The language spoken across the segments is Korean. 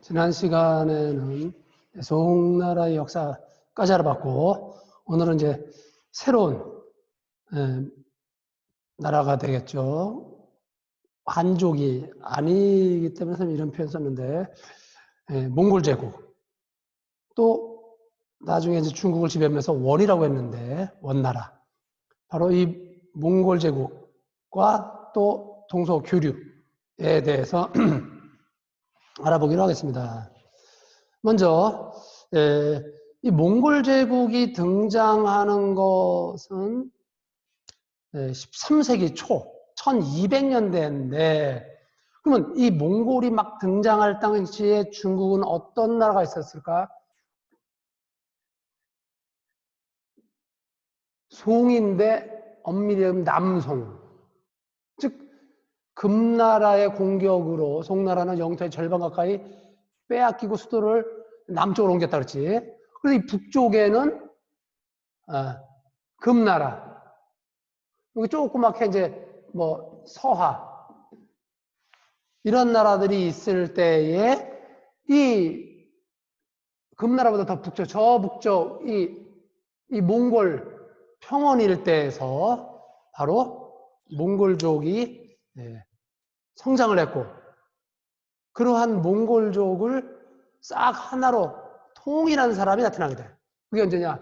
지난 시간에는 송나라의 역사까지 알아봤고, 오늘은 이제 새로운 나라가 되겠죠. 한족이 아니기 때문에 선생님이 이런 표현 썼는데, 몽골 제국. 또 나중에 이제 중국을 지배하면서 원이라고 했는데, 원나라. 바로 이 몽골 제국과 또 동서 교류에 대해서 알아보기로 하겠습니다. 먼저 이 몽골 제국이 등장하는 것은 13세기 초 1200년대인데, 그러면 이 몽골이 막 등장할 당시에 중국은 어떤 나라가 있었을까? 송인데 엄밀히 얘기하면 남송, 즉 금나라의 공격으로 송나라는 영토의 절반 가까이 빼앗기고 수도를 남쪽으로 옮겼다 그랬지. 그래서 이 북쪽에는 금나라, 여기 조그맣게 이제 뭐 서하 이런 나라들이 있을 때에 이 금나라보다 더 북쪽, 저 북쪽 이 몽골 평원 일대에서 바로 몽골족이 성장을 했고, 그러한 몽골족을 싹 하나로 통일한 사람이 나타나게 돼. 그게 언제냐?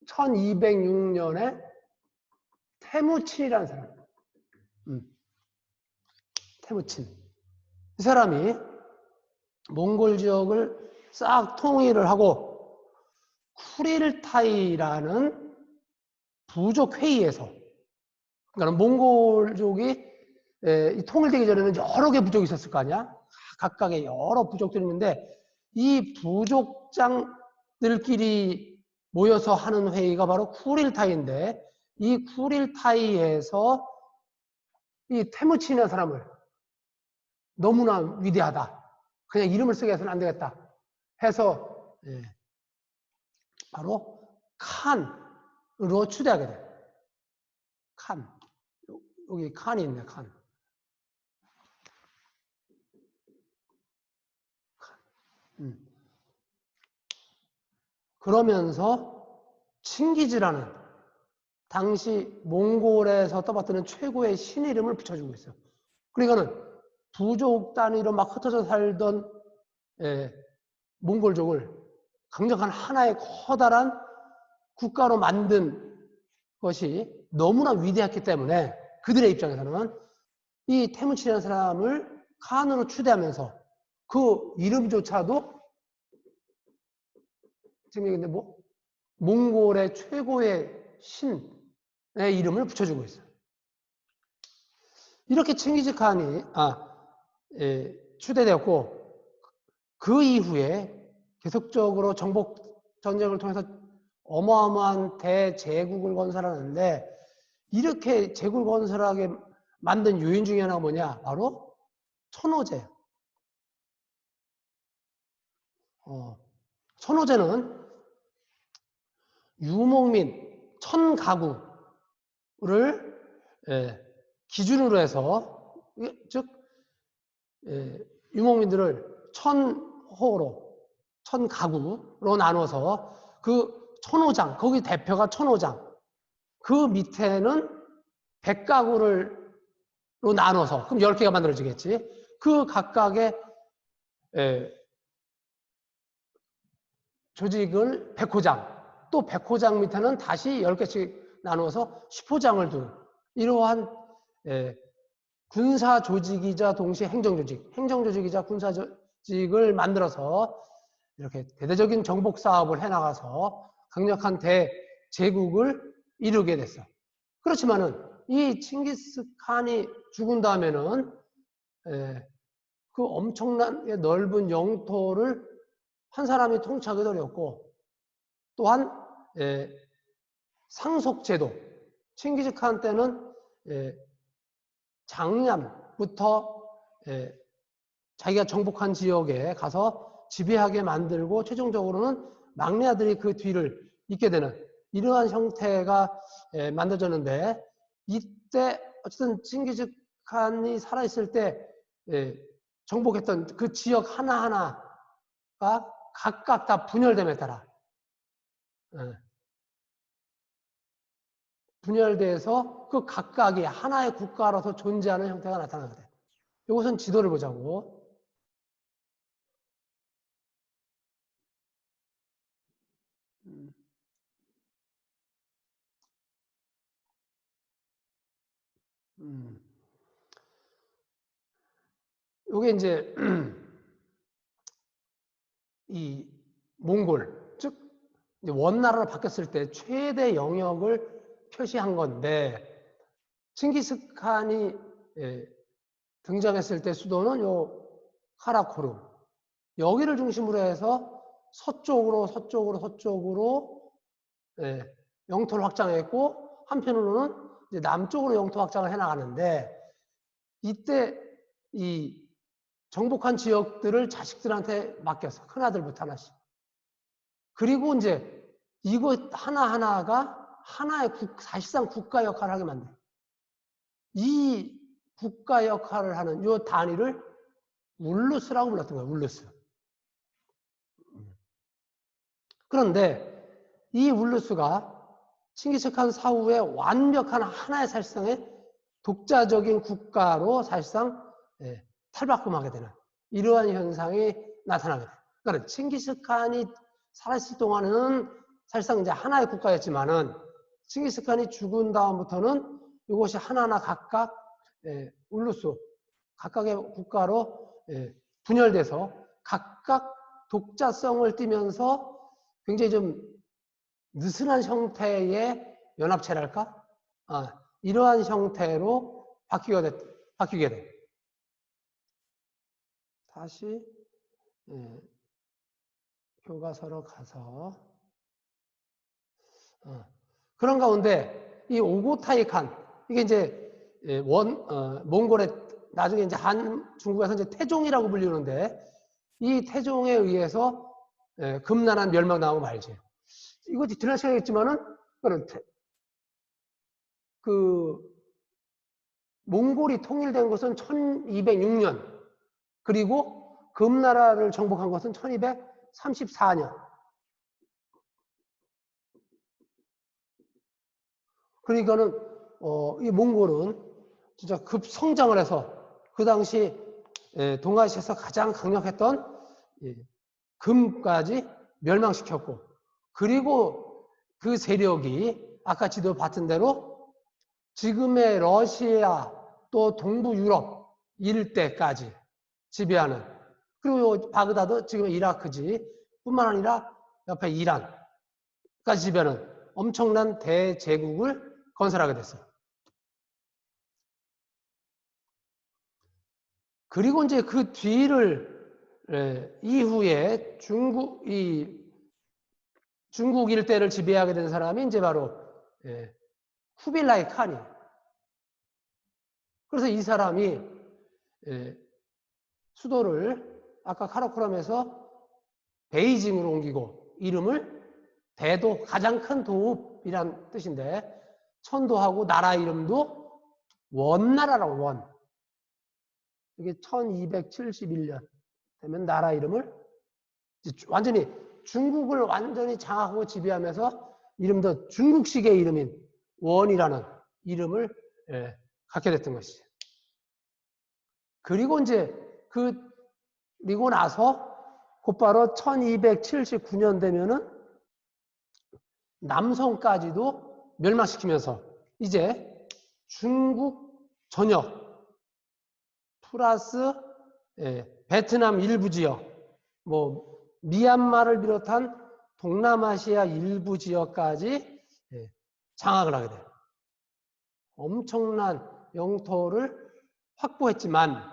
1206년에 태무친이라는 사람. 태무친. 이 사람이 몽골 지역을 싹 통일을 하고 쿠릴타이라는 부족 회의에서, 그러니까 몽골족이 통일되기 전에는 여러 개 부족이 있었을 거 아니야? 각각의 여러 부족들이 있는데 이 부족장들끼리 모여서 하는 회의가 바로 쿠릴타이인데, 이 쿠릴타이에서 이 태무친이라는 사람을 너무나 위대하다, 그냥 이름을 쓰게 해서는 안 되겠다 해서 바로 칸으로 추대하게 돼. 칸. 여기 칸이 있네, 칸. 그러면서 칭기즈라는 당시 몽골에서 떠받드는 최고의 신 이름을 붙여주고 있어요. 그러니까는 부족 단위로 막 흩어져 살던 몽골족을 강력한 하나의 커다란 국가로 만든 것이 너무나 위대했기 때문에 그들의 입장에서는 이 태무친이라는 사람을 칸으로 추대하면서 그 이름조차도 지금 얘기인데 뭐 몽골의 최고의 신의 이름을 붙여주고 있어요. 이렇게 칭기즈 칸이 추대되었고, 그 이후에 계속적으로 정복 전쟁을 통해서 어마어마한 대제국을 건설하는데, 이렇게 제국을 건설하게 만든 요인 중에 하나가 뭐냐? 바로 천호제예요. 천호제는 유목민 1000가구를 기준으로 해서, 즉 유목민들을 1000호로 1000가구로 나눠서 그 천호장, 거기 대표가 천호장, 그 밑에는 100가구로 나눠서, 그럼 10개가 만들어지겠지. 그 각각의 조직을 100호장, 또 100호장 밑에는 다시 10개씩 나누어서 10호장을 둔 이러한 군사 조직이자 동시에 행정조직이자 군사 조직을 만들어서 이렇게 대대적인 정복 사업을 해나가서 강력한 대제국을 이루게 됐어. 그렇지만은 이 칭기스칸이 죽은 다음에는 그 엄청난 넓은 영토를 한 사람이 통치하기도 어렵고, 또한 상속제도, 칭기즈칸 때는 장남부터 자기가 정복한 지역에 가서 지배하게 만들고 최종적으로는 막내 아들이 그 뒤를 잇게 되는 이러한 형태가 만들어졌는데, 이때 어쨌든 칭기즈칸이 살아있을 때 정복했던 그 지역 하나하나 각각 다 분열됨에 따라 분열돼서 그 각각이 하나의 국가로서 존재하는 형태가 나타나게 돼. 이것은 지도를 보자고. 요게 이제 이 몽골, 즉 원나라로 바뀌었을 때 최대 영역을 표시한 건데, 칭기스칸이 등장했을 때 수도는 요 카라코룸, 여기를 중심으로 해서 서쪽으로 영토를 확장했고, 한편으로는 이제 남쪽으로 영토 확장을 해나가는데, 이때 이 정복한 지역들을 자식들한테 맡겼어. 큰아들부터 하나씩. 그리고 이제 이것 하나하나가 하나의 사실상 국가 역할을 하게 만들어요. 이 국가 역할을 하는 이 단위를 울루스라고 불렀던 거예요. 울루스. 그런데 이 울루스가 칭기스칸 사후에 완벽한 하나의 사실상의 독자적인 국가로 사실상 탈바꿈하게 되는 이러한 현상이 나타나게 돼요. 그러니까 칭기스칸이 살았을 동안은 사실상 이제 하나의 국가였지만은 칭기스칸이 죽은 다음부터는 이것이 하나하나 각각 울루스 각각의 국가로 분열돼서 각각 독자성을 띠면서 굉장히 좀 느슨한 형태의 연합체랄까? 이러한 형태로 바뀌게 돼. 다시 교과서로 가서 그런 가운데 이 오고타이칸 이게 이제 몽골의 나중에 이제 중국에서 이제 태종이라고 불리는데 이 태종에 의해서 금나라 멸망당하고 말지. 이거 지난 시간에 했지만은 그 몽골이 통일된 것은 1206년 그리고 금나라를 정복한 것은 1234년. 그러니까는 이 몽골은 진짜 급성장을 해서 그 당시 동아시아에서 가장 강력했던 금까지 멸망시켰고, 그리고 그 세력이 아까 지도 봤던 대로 지금의 러시아 또 동부 유럽 일대까지 지배하는, 그리고 바그다드 지금의 이라크지 뿐만 아니라 옆에 이란까지 지배하는 엄청난 대제국을 건설하게 됐어요. 그리고 이제 그 뒤를 이후에 중국 일대를 지배하게 된 사람이 이제 바로 쿠빌라이 칸이에요. 그래서 이 사람이 수도를 아까 카라코람에서 베이징으로 옮기고 이름을 대도, 가장 큰 도읍이란 뜻인데 천도하고 나라 이름도 원나라라고 원. 이게 1271년 되면 나라 이름을 완전히 중국을 완전히 장악하고 지배하면서 이름도 중국식의 이름인 원이라는 이름을 갖게 됐던 것이죠. 그리고 이제 그리고 나서 곧바로 1279년 되면은 남성까지도 멸망시키면서 이제 중국 전역 플러스 베트남 일부 지역, 뭐 미얀마를 비롯한 동남아시아 일부 지역까지 장악을 하게 돼요. 엄청난 영토를 확보했지만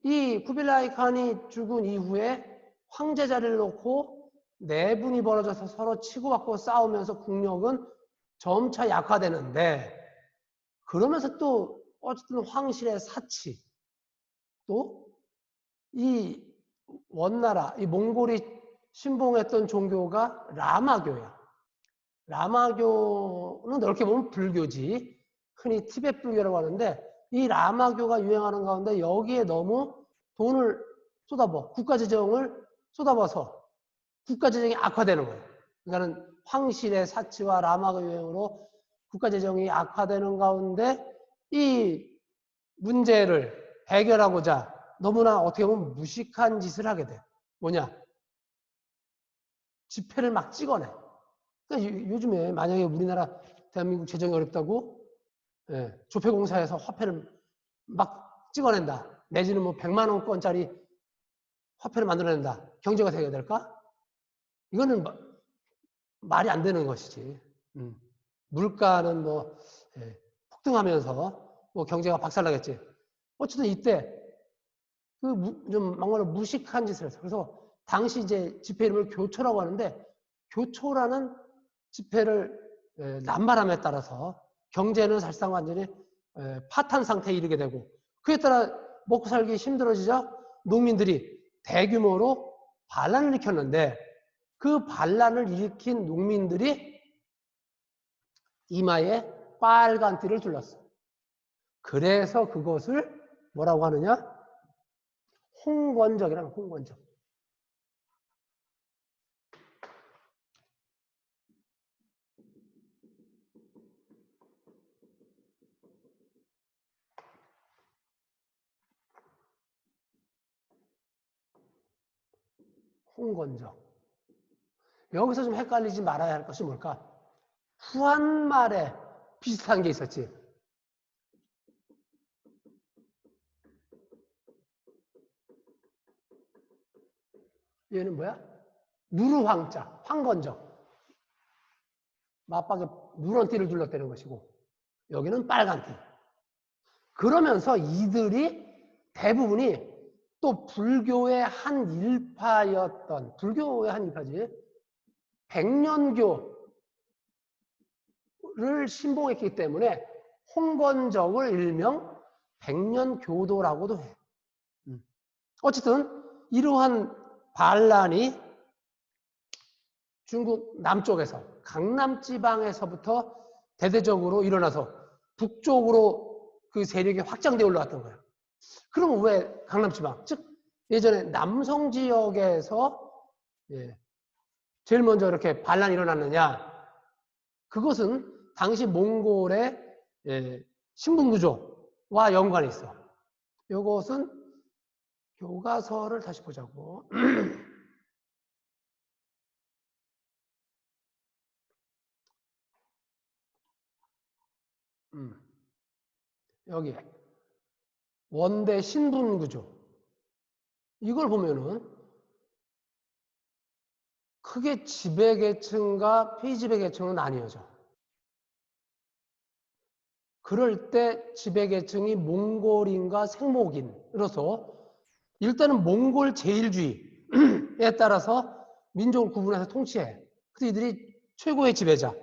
이 쿠빌라이 칸이 죽은 이후에 황제 자리를 놓고 내분이 벌어져서 서로 치고받고 싸우면서 국력은 점차 약화되는데, 그러면서 또 어쨌든 황실의 사치, 또 이 원나라, 이 몽골이 신봉했던 종교가 라마교야. 라마교는 넓게 보면 불교지, 흔히 티베트 불교라고 하는데 이 라마교가 유행하는 가운데 여기에 너무 돈을 쏟아부어 국가 재정을 쏟아부어서 국가재정이 악화되는 거예요. 그러니까는 황실의 사치와 라마의 유행으로 국가재정이 악화되는 가운데 이 문제를 해결하고자 너무나 어떻게 보면 무식한 짓을 하게 돼. 뭐냐? 지폐를 막 찍어내. 그러니까 요즘에 만약에 우리나라 대한민국 재정이 어렵다고 조폐공사에서 화폐를 막 찍어낸다. 내지는 뭐 100만 원권짜리 화폐를 만들어낸다. 경제가 되어야 될까? 이거는 말이 안 되는 것이지. 물가는 뭐 폭등하면서 뭐 경제가 박살나겠지. 어쨌든 이때 그 좀 막말로 무식한 짓을 했어. 그래서 당시 이제 지폐 이름을 교초라고 하는데 교초라는 지폐를 남발함에 따라서 경제는 사실상 완전히 파탄 상태에 이르게 되고 그에 따라 먹고 살기 힘들어지자 농민들이 대규모로 반란을 일으켰는데 그 반란을 일으킨 농민들이 이마에 빨간 띠를 둘렀어. 그래서 그것을 뭐라고 하느냐? 홍건적이라는 홍건적. 홍건적. 여기서 좀 헷갈리지 말아야 할 것이 뭘까? 후한말에 비슷한 게 있었지. 얘는 뭐야? 누르황자, 황건적. 맞박에 누런 띠를 둘렀다는 것이고 여기는 빨간 띠. 그러면서 이들이 대부분이 또 불교의 한 일파였던 불교의 한 일파지 백년교를 신봉했기 때문에 홍건적을 일명 백년교도라고도 해. 어쨌든 이러한 반란이 중국 남쪽에서 강남 지방에서부터 대대적으로 일어나서 북쪽으로 그 세력이 확장되어 올라왔던 거예요. 그럼 왜 강남 지방? 즉 예전에 남성 지역에서 제일 먼저 이렇게 반란이 일어났느냐? 그것은 당시 몽골의 신분구조와 연관이 있어. 이것은 교과서를 다시 보자고. 여기 원대 신분구조. 이걸 보면은 크게 지배계층과 피지배계층은 나뉘어져. 그럴 때 지배계층이 몽골인과 생목인으로서 일단은 몽골 제일주의에 따라서 민족을 구분해서 통치해. 그래서 이들이 최고의 지배자.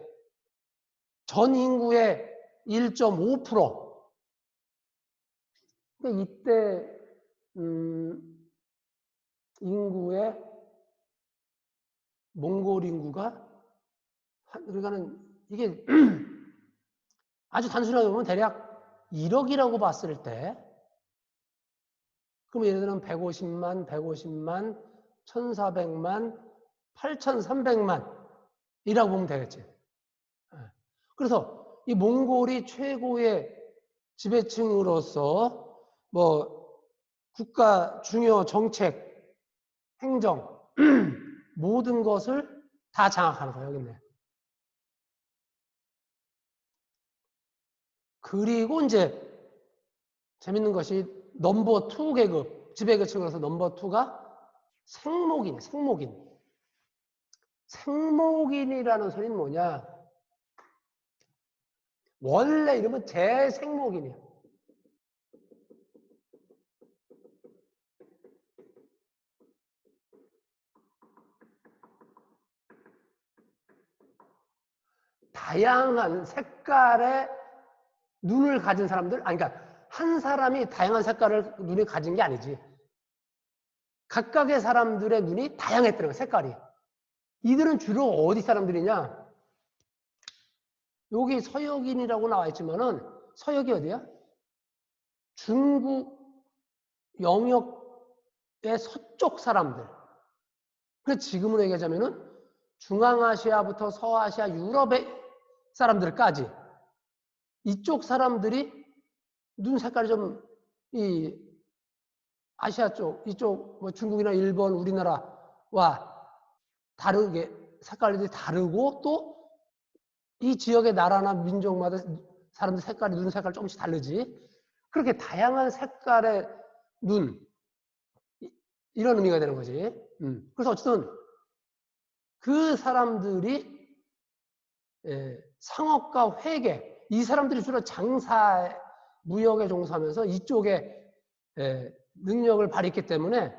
전 인구의 1.5%. 그러니까 이때 인구의 몽골 인구가 그러니까는 이게 아주 단순하게 보면 대략 1억이라고 봤을 때 그럼 예를 들면 150만, 150만, 1400만, 8300만 이라고 보면 되겠지. 그래서 이 몽골이 최고의 지배층으로서 뭐 국가 중요 정책, 행정 모든 것을 다 장악하는 거예요. 여기 있네. 그리고 이제 재밌는 것이 넘버 2 계급, 지배계층으로서 넘버 2가 생목인, 생목인. 생목인이라는 소리는 뭐냐? 원래 이름은 재생목인이야. 다양한 색깔의 눈을 가진 사람들, 아니, 그러니까 한 사람이 다양한 색깔을 눈에 가진 게 아니지. 각각의 사람들의 눈이 다양했다는 거야, 색깔이. 이들은 주로 어디 사람들이냐? 여기 서역인이라고 나와 있지만은 서역이 어디야? 중국 영역의 서쪽 사람들. 지금으로 얘기하자면은 중앙아시아부터 서아시아, 유럽의 사람들까지 이쪽 사람들이 눈 색깔이 좀 이 아시아 쪽, 이쪽 뭐 중국이나 일본, 우리나라와 다르게 색깔이 다르고 또 이 지역의 나라나 민족마다 사람들 색깔이 눈 색깔 조금씩 다르지. 그렇게 다양한 색깔의 눈 이런 의미가 되는 거지. 그래서 어쨌든 그 사람들이 상업과 회계 이 사람들이 주로 장사 무역에 종사하면서 이쪽에 능력을 발휘했기 때문에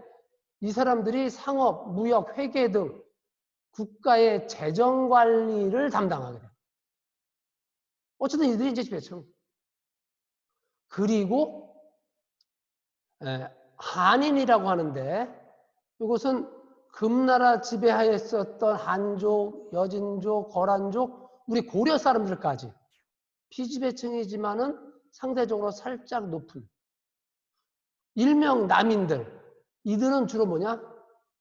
이 사람들이 상업, 무역, 회계 등 국가의 재정 관리를 담당하게 돼요. 어쨌든 이들이 이제 지배층. 그리고 한인이라고 하는데 이것은 금나라 지배하에 있었던 한족, 여진족, 거란족, 우리 고려 사람들까지 피지배층이지만은 상대적으로 살짝 높은 일명 남인들. 이들은 주로 뭐냐?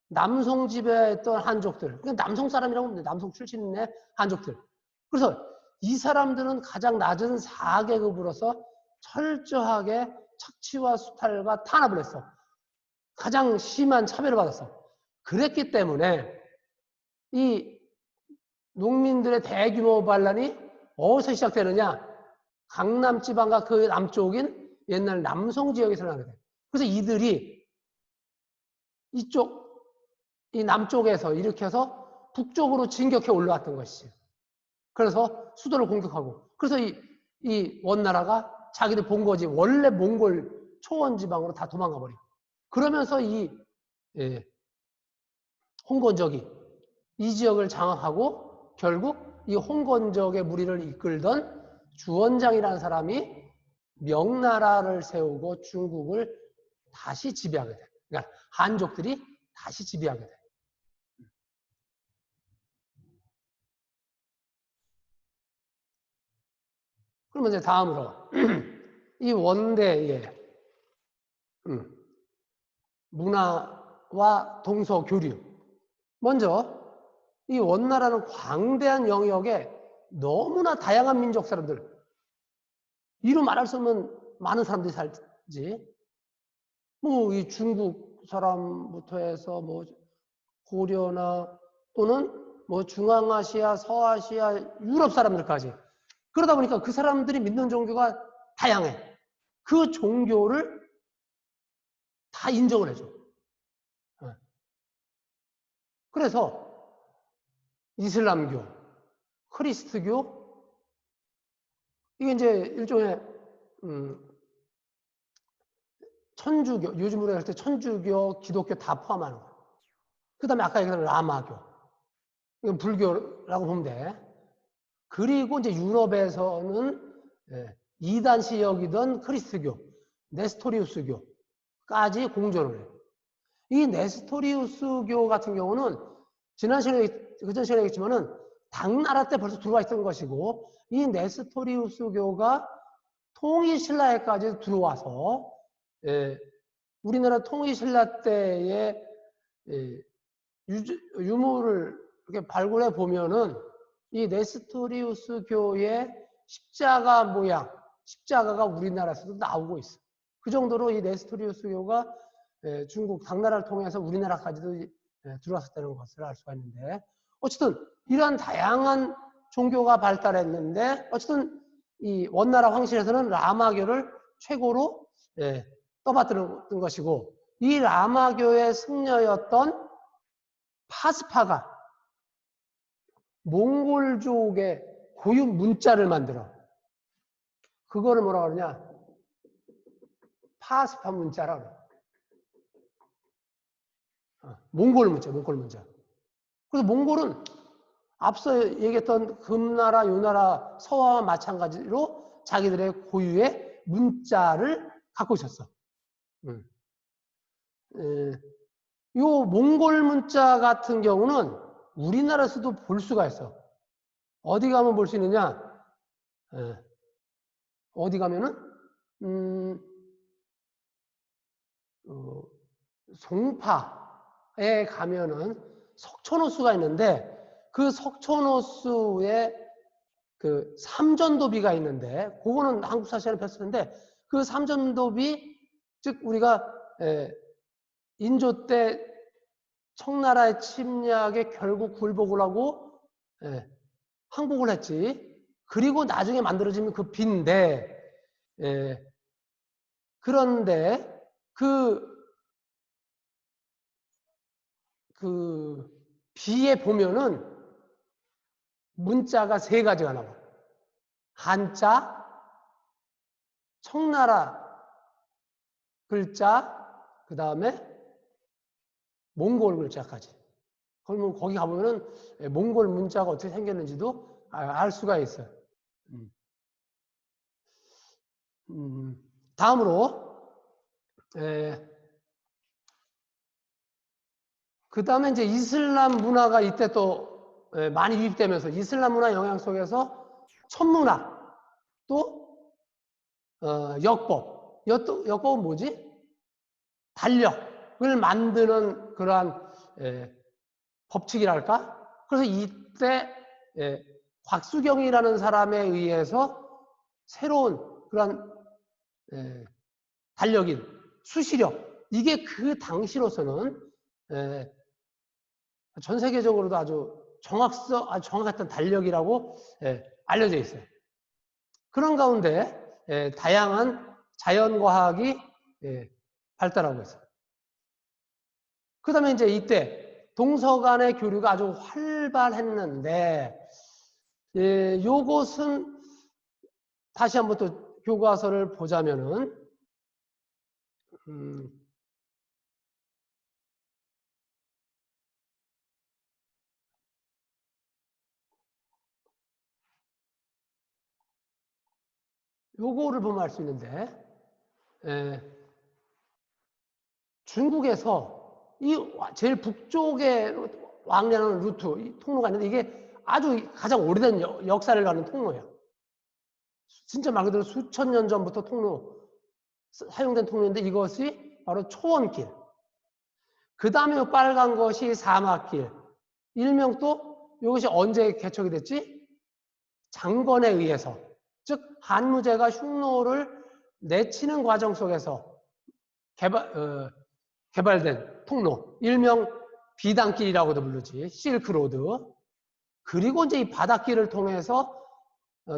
남송 지배했던 한족들. 그냥 남송 사람이라고 하면 남송 출신의 한족들. 그래서 이 사람들은 가장 낮은 4계급으로서 철저하게 착취와 수탈과 탄압을 했어. 가장 심한 차별을 받았어. 그랬기 때문에 이 농민들의 대규모 반란이 어디서 시작되느냐? 강남 지방과 그 남쪽인 옛날 남송 지역에서 나게 돼. 그래서 이들이 이쪽 이 남쪽에서 일으켜서 북쪽으로 진격해 올라왔던 것이지. 그래서 수도를 공격하고 그래서 이 원나라가 자기들 본거지 원래 몽골 초원 지방으로 다 도망가 버려. 그러면서 이 홍건적이 이 지역을 장악하고 결국 이 홍건적의 무리를 이끌던 주원장이라는 사람이 명나라를 세우고 중국을 다시 지배하게 돼. 그러니까 한족들이 다시 지배하게 돼. 그러면 이제 다음으로 이 원대의 문화와 동서 교류. 먼저 이 원나라는 광대한 영역에 너무나 다양한 민족 사람들, 이루 말할 수 없는 많은 사람들이 살지. 뭐 이 중국 사람부터 해서 뭐 고려나 또는 뭐 중앙아시아, 서아시아, 유럽 사람들까지. 그러다 보니까 그 사람들이 믿는 종교가 다양해. 그 종교를 다 인정을 해줘. 그래서 이슬람교, 크리스트교, 이게 이제 일종의 천주교, 요즘으로 할 때 천주교, 기독교 다 포함하는 거예요. 그 다음에 아까 얘기한 라마교, 이건 불교라고 보면 돼. 그리고 이제 유럽에서는 이단시 여기던 크리스트교, 네스토리우스교까지 공존을 해요. 이 네스토리우스교 같은 경우는 지난 시간에 그전 시간에 얘기했지만은 당나라 때 벌써 들어와 있던 것이고 이 네스토리우스교가 통일신라에까지 들어와서 우리나라 통일신라 때의 유물을 이렇게 발굴해 보면은 이 네스토리우스교의 십자가 모양, 십자가가 우리나라에서도 나오고 있어. 그 정도로 이 네스토리우스교가 중국 당나라를 통해서 우리나라까지도 들어왔었다는 것을 알 수가 있는데, 어쨌든 이러한 다양한 종교가 발달했는데 어쨌든 이 원나라 황실에서는 라마교를 최고로 떠받드는 것이고, 이 라마교의 승려였던 파스파가 몽골족의 고유 문자를 만들어. 그거를 뭐라 그러냐? 파스파 문자라고 그래. 몽골 문자, 몽골 문자. 그래서 몽골은 앞서 얘기했던 금나라, 요나라, 서화와 마찬가지로 자기들의 고유의 문자를 갖고 있었어. 요 몽골 문자 같은 경우는 우리나라에서도 볼 수가 있어. 어디 가면 볼 수 있느냐? 어디 가면은 송파에 가면은 석촌호수가 있는데 그 석촌호수에 그 삼전도비가 있는데 그거는 한국 사시는 뺐었는데 그 삼전도비 즉 우리가 인조 때 청나라의 침략에 결국 굴복을 하고 항복을 했지. 그리고 나중에 만들어지면 그 비인데 그런데 그 비에 보면은 문자가 3가지가 나와. 한자, 청나라 글자, 그 다음에 몽골 글자까지. 그러면 거기 가보면은 몽골 문자가 어떻게 생겼는지도 알 수가 있어요. 다음으로 그 다음에 이제 이슬람 문화가 이때 또 많이 유입되면서 이슬람 문화 영향 속에서 천문학 또 역법. 역법은 뭐지? 달력을 만드는 그러한 법칙이랄까? 그래서 이때 곽수경이라는 사람에 의해서 새로운 그런 달력인 수시력 이게 그 당시로서는 전 세계적으로도 아주 정확했던 달력이라고 알려져 있어요. 그런 가운데 다양한 자연과학이 발달하고 있어요. 그 다음에 이제 이때 동서 간의 교류가 아주 활발했는데 요것은 다시 한번 또 교과서를 보자면은 요거를 보면 알 수 있는데 중국에서 이 제일 북쪽에 왕래하는 루트, 이 통로가 있는데 이게 아주 가장 오래된 역사를 가는 통로예요. 진짜 말 그대로 수천 년 전부터 사용된 통로인데 이것이 바로 초원길. 그 다음에 빨간 것이 사막길. 일명 또 이것이 언제 개척이 됐지? 장건에 의해서. 즉 한무제가 흉노를 내치는 과정 속에서 개발된 통로. 일명 비단길이라고도 부르지. 실크로드. 그리고 이제 이 바닷길을 통해서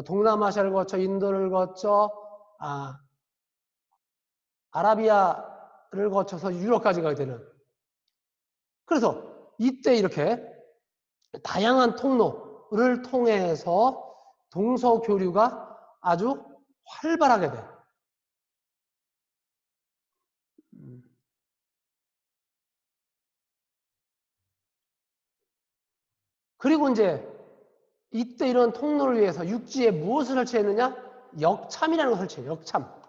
동남아시아를 거쳐 인도를 거쳐 아라비아를 거쳐서 유럽까지 가게 되는. 그래서 이때 이렇게 다양한 통로를 통해서 동서교류가 아주 활발하게 돼. 그리고 이제 이때 이런 통로를 위해서 육지에 무엇을 설치했느냐? 역참이라는 걸 설치해요. 역참.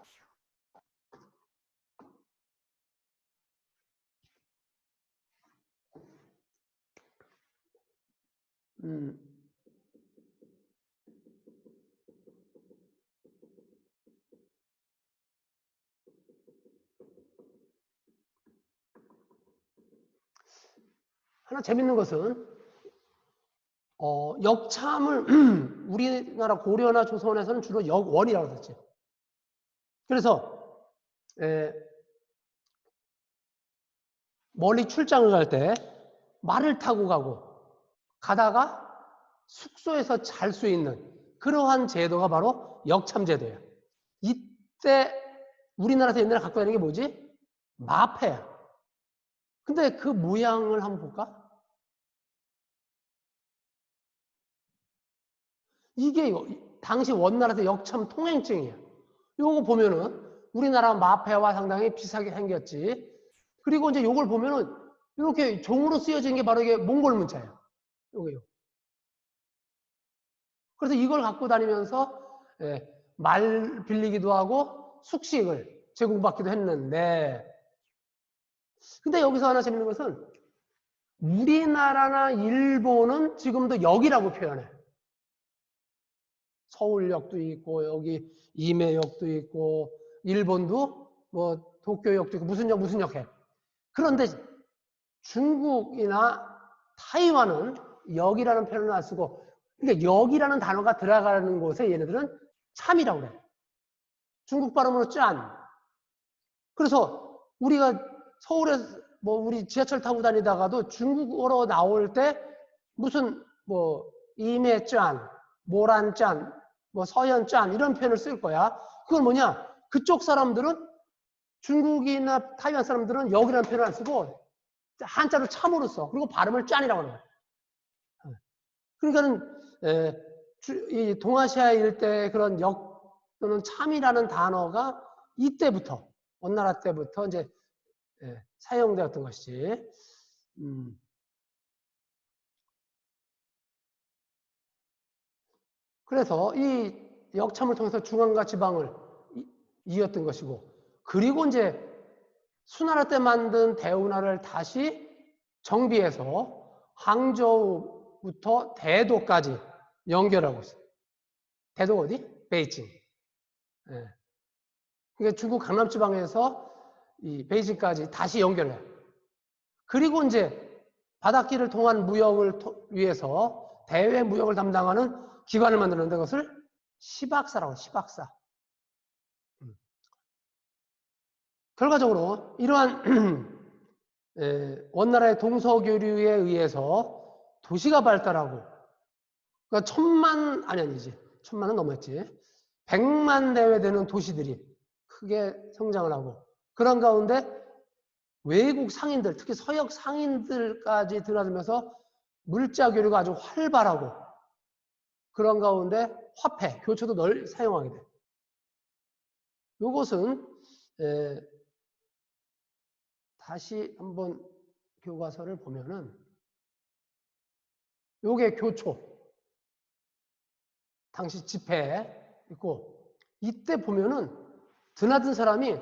하나 재밌는 것은 역참을 우리나라 고려나 조선에서는 주로 역원이라고 썼지. 그래서 멀리 출장을 갈 때 말을 타고 가다가 숙소에서 잘 수 있는 그러한 제도가 바로 역참제도예요. 이때 우리나라에서 옛날에 갖고 다니는 게 뭐지? 마패야. 근데 그 모양을 한번 볼까? 이게 당시 원나라에서 역참 통행증이야. 요거 보면은 우리나라 마패와 상당히 비슷하게 생겼지. 그리고 이제 요걸 보면은 이렇게 종으로 쓰여진 게 바로 이게 몽골 문자예요. 요게요. 그래서 이걸 갖고 다니면서 말 빌리기도 하고 숙식을 제공받기도 했는데 근데 여기서 하나 재밌는 것은 우리나라나 일본은 지금도 역이라고 표현해. 서울역도 있고 여기 임해역도 있고 일본도 뭐 도쿄역도 있고 무슨 역 해. 그런데 중국이나 타이완은 역이라는 표현을 안 쓰고, 그러니까 역이라는 단어가 들어가는 곳에 얘네들은 참이라고 그래. 중국 발음으로 짠. 그래서 우리가 서울에 뭐 우리 지하철 타고 다니다가도 중국어로 나올 때 무슨 뭐 이매짠, 모란짠, 뭐 서현짠 이런 표현을 쓸 거야. 그건 뭐냐? 그쪽 사람들은 중국이나 타이완 사람들은 역이라는 표현을 안 쓰고 한자로 참으로 써. 그리고 발음을 짠이라고 하는 거야. 그러니까는 이 동아시아 일대 그런 역 또는 참이라는 단어가 이때부터 원나라 때부터 이제 사용되었던 것이지. 그래서 이 역참을 통해서 중앙과 지방을 이었던 것이고, 그리고 이제 수나라 때 만든 대운하를 다시 정비해서 항저우부터 대도까지 연결하고 있어요. 대도 어디? 베이징. 그러니까 중국 강남 지방에서 이 베이징까지 다시 연결해요. 그리고 이제 바닷길을 통한 무역을 위해서 대외 무역을 담당하는 기관을 만드는데 그것을 시박사라고 해요. 시박사. 결과적으로 이러한 원나라의 동서교류에 의해서 도시가 발달하고, 그러니까 천만은 넘었지. 100만 내외 되는 도시들이 크게 성장을 하고, 그런 가운데 외국 상인들, 특히 서역 상인들까지 드나들면서 물자 교류가 아주 활발하고, 그런 가운데 화폐, 교초도 널리 사용하게 돼. 요것은 다시 한번 교과서를 보면은 요게 교초. 당시 지폐 있고, 이때 보면은 드나든 사람이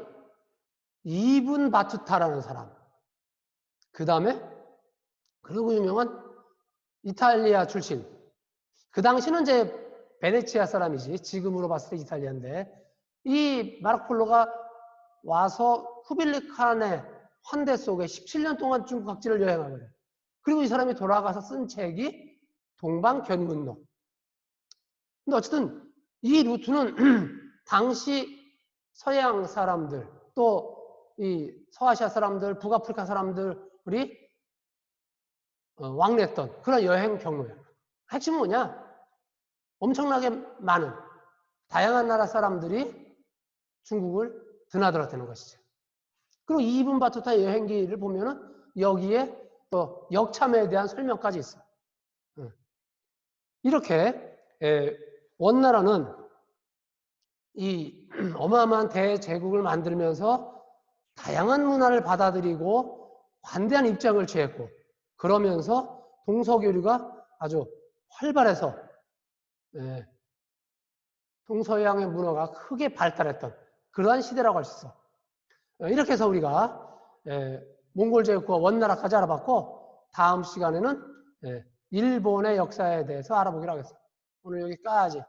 이분 바투타라는 사람. 그 다음에 그리고 유명한 이탈리아 출신. 그 당시는 이제 베네치아 사람이지. 지금으로 봤을 때 이탈리아인데, 이 마르콜로가 와서 후빌리 칸의 환대 속에 17년 동안 중국 각지를 여행하거든요. 그리고 이 사람이 돌아가서 쓴 책이 동방견문록. 근데 어쨌든 이 루트는 당시 서양 사람들, 또 이 서아시아 사람들, 북아프리카 사람들이 왕래했던 그런 여행 경로예요. 핵심은 뭐냐? 엄청나게 많은 다양한 나라 사람들이 중국을 드나들었다는 것이죠. 그리고 이분 바투타 여행기를 보면은 여기에 또 역참에 대한 설명까지 있어요. 이렇게 원나라는 이 어마어마한 대제국을 만들면서 다양한 문화를 받아들이고 관대한 입장을 취했고, 그러면서 동서교류가 아주 활발해서 동서양의 문화가 크게 발달했던 그러한 시대라고 할 수 있어. 이렇게 해서 우리가 몽골 제국과 원나라까지 알아봤고, 다음 시간에는 일본의 역사에 대해서 알아보기로 하겠습니다. 오늘 여기까지.